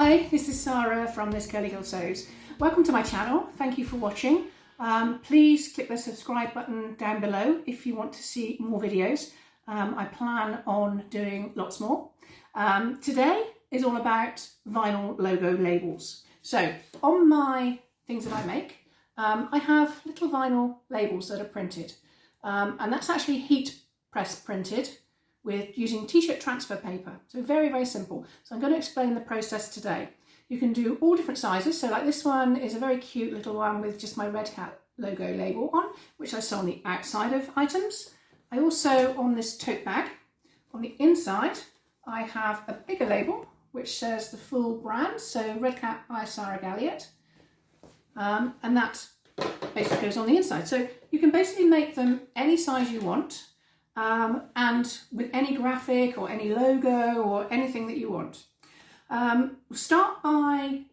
Hi, this is Sarah from This Curly Girl Sews. Welcome to my channel. Thank you for watching. Please click the subscribe button down below if you want to see more videos. I plan on doing lots more. Today is all about vinyl logo labels. So on my things that I make, I have little vinyl labels that are printed, and that's actually heat press printed with using t-shirt transfer paper. So very, very simple. So I'm going to explain the process today. You can do all different sizes. So like this one is a very cute little one with just my Red Cat logo label on, which I sew on the outside of items. I also, on this tote bag, on the inside, I have a bigger label which says the full brand. So Red Cat by Sarah Galliot. And that basically goes on the inside. So you can basically make them any size you want. And with any graphic or any logo or anything that you want. We'll start by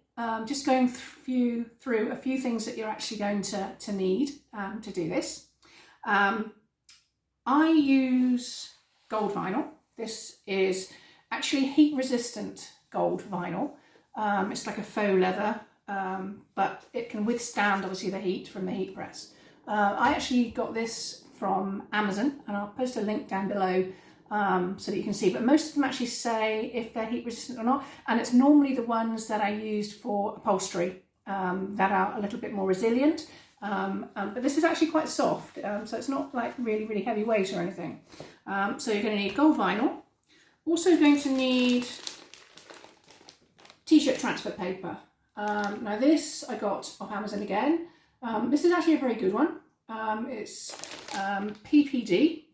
just going through a few things that you're actually going to need to do this. I use gold vinyl. This is actually heat resistant gold vinyl. It's like a faux leather, but it can withstand obviously the heat from the heat press. I actually got this from Amazon, and I'll post a link down below so that you can see, but most of them actually say if they're heat resistant or not, and it's normally the ones that I used for upholstery that are a little bit more resilient, but this is actually quite soft, so it's not like really, really heavyweight or anything. So you're going to need gold vinyl. Also going to need t-shirt transfer paper. Now this I got off Amazon again. This is actually a very good one. It's PPD,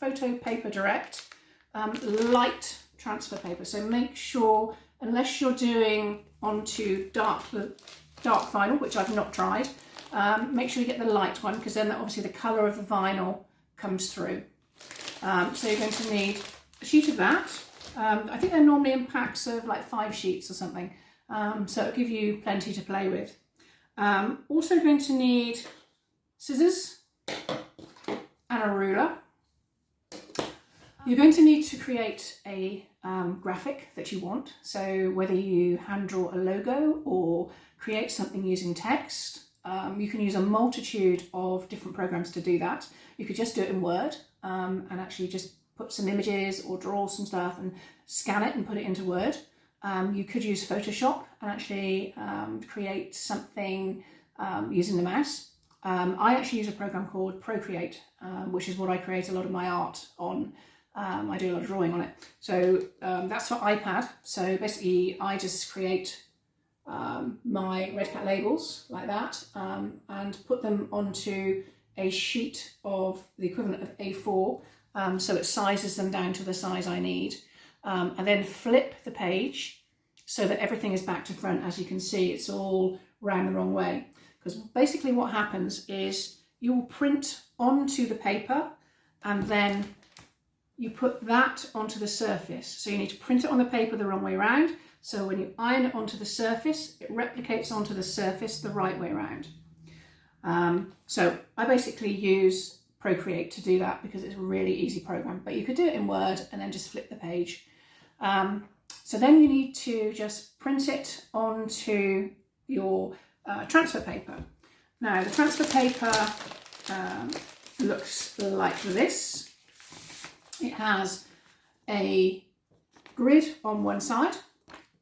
Photo Paper Direct, light transfer paper. So make sure, unless you're doing onto dark vinyl, which I've not tried, make sure you get the light one, because then obviously the colour of the vinyl comes through. So you're going to need a sheet of that. I think they're normally in packs of like 5 sheets or something, so it'll give you plenty to play with. Also going to need scissors and a ruler. You're going to need to create a graphic that you want. So whether you hand draw a logo or create something using text, you can use a multitude of different programs to do that. You could just do it in Word and actually just put some images or draw some stuff and scan it and put it into Word. You could use Photoshop and actually create something using the mouse. I actually use a program called Procreate, which is what I create a lot of my art on. I do a lot of drawing on it. So that's for iPad. So basically I just create my Red Cat labels like that and put them onto a sheet of the equivalent of A4, so it sizes them down to the size I need. And then flip the page so that everything is back to front. As you can see, it's all round the wrong way. Because basically what happens is you will print onto the paper and then you put that onto the surface. So you need to print it on the paper the wrong way around. So when you iron it onto the surface, it replicates onto the surface the right way around. So I basically use Procreate to do that because it's a really easy program, but you could do it in Word and then just flip the page. So then you need to just print it onto your transfer paper. Now the transfer paper looks like this. It has a grid on one side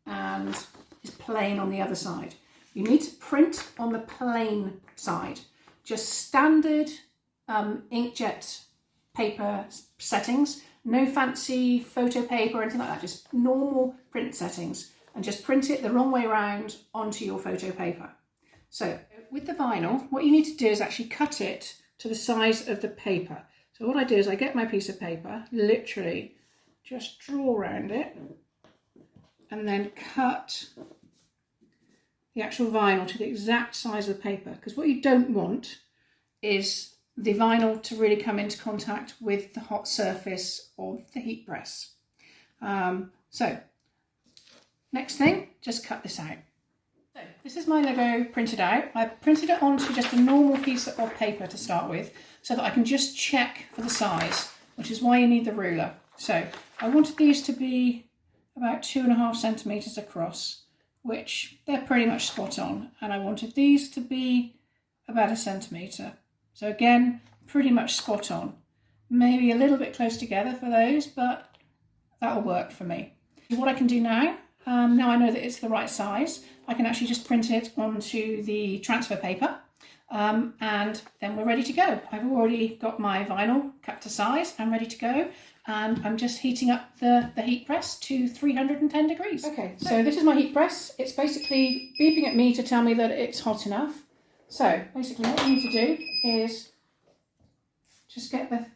and is plain on the other side. You need to print on the plain side, just standard inkjet paper settings, no fancy photo paper or anything like that, just normal print settings, and just print it the wrong way around onto your photo paper. So with the vinyl, what you need to do is actually cut it to the size of the paper. So what I do is I get my piece of paper, literally just draw around it and then cut the actual vinyl to the exact size of the paper, because what you don't want is the vinyl to really come into contact with the hot surface of the heat press. So next thing, just cut this out. So this is my logo printed out. I printed it onto just a normal piece of paper to start with, so that I can just check for the size, which is why you need the ruler. So I wanted these to be about 2.5 centimetres across. which they're pretty much spot on, and I wanted these to be about 1 centimetre. So again, pretty much spot on. Maybe a little bit close together for those, but that'll work for me. What I can do now, now I know that it's the right size, I can actually just print it onto the transfer paper, and then we're ready to go. I've already got my vinyl cut to size and ready to go, and I'm just heating up the heat press to 310 degrees. Okay, so this is my heat press. It's basically beeping at me to tell me that it's hot enough. So basically what you need to do is just get the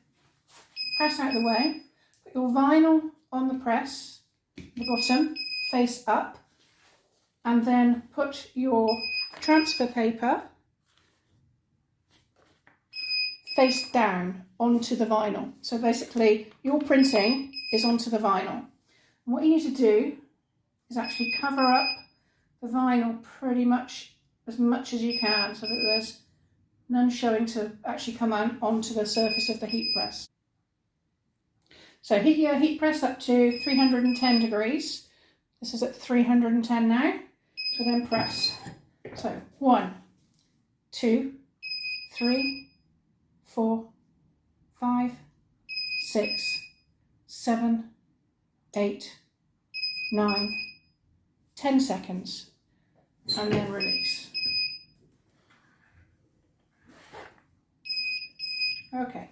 press out of the way, put your vinyl on the press, the bottom, face up, and then put your transfer paper face down onto the vinyl. So basically your printing is onto the vinyl. And what you need to do is actually cover up the vinyl pretty much as you can, so that there's none showing to actually come onto the surface of the heat press. So heat your heat press up to 310 degrees. This is at 310 now. So then press. So 1, 2, 3, 4, 5, 6, 7, 8, 9, 10 seconds, and then release. Okay,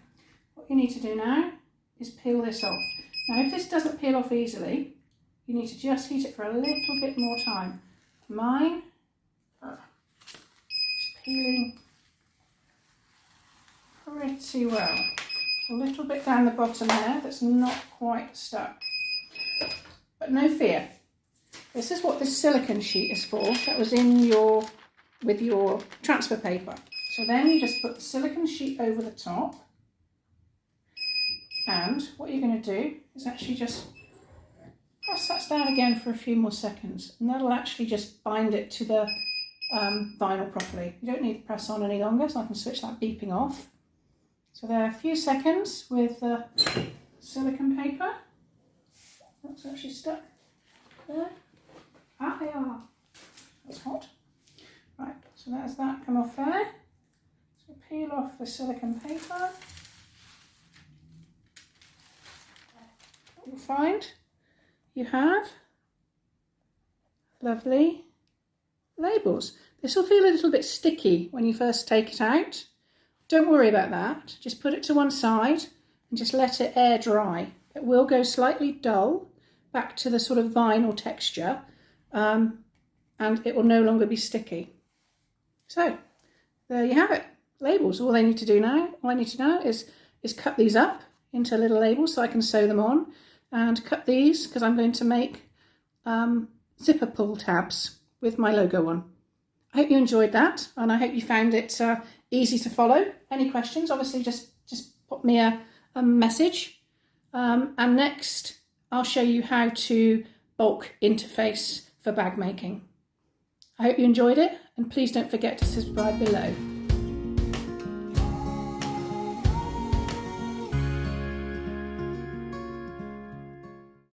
what you need to do now is peel this off. Now if this doesn't peel off easily, you need to just heat it for a little bit more time. Mine is peeling pretty well. A little bit down the bottom there that's not quite stuck. But no fear. This is what this silicone sheet is for. That was with your transfer paper. So then you just put the silicone sheet over the top, and what you're going to do is actually just press that down again for a few more seconds, and that'll actually just bind it to the vinyl properly. You don't need to press on any longer, so I can switch that beeping off. So there are a few seconds with the silicone paper. That's actually stuck there. Ah, they are. That's hot. Right, so there's that come off there. So peel off the silicone paper. You'll find you have lovely labels. This will feel a little bit sticky when you first take it out. Don't worry about that. Just put it to one side and just let it air dry. It will go slightly dull back to the sort of vinyl texture, and it will no longer be sticky. So there you have it. Labels. All I need to do now is cut these up into little labels so I can sew them on, and cut these because I'm going to make zipper pull tabs with my logo on. I hope you enjoyed that, and I hope you found it easy to follow. Any questions, obviously just pop me a message, and next I'll show you how to bulk interface for bag making. I hope you enjoyed it, and please don't forget to subscribe below.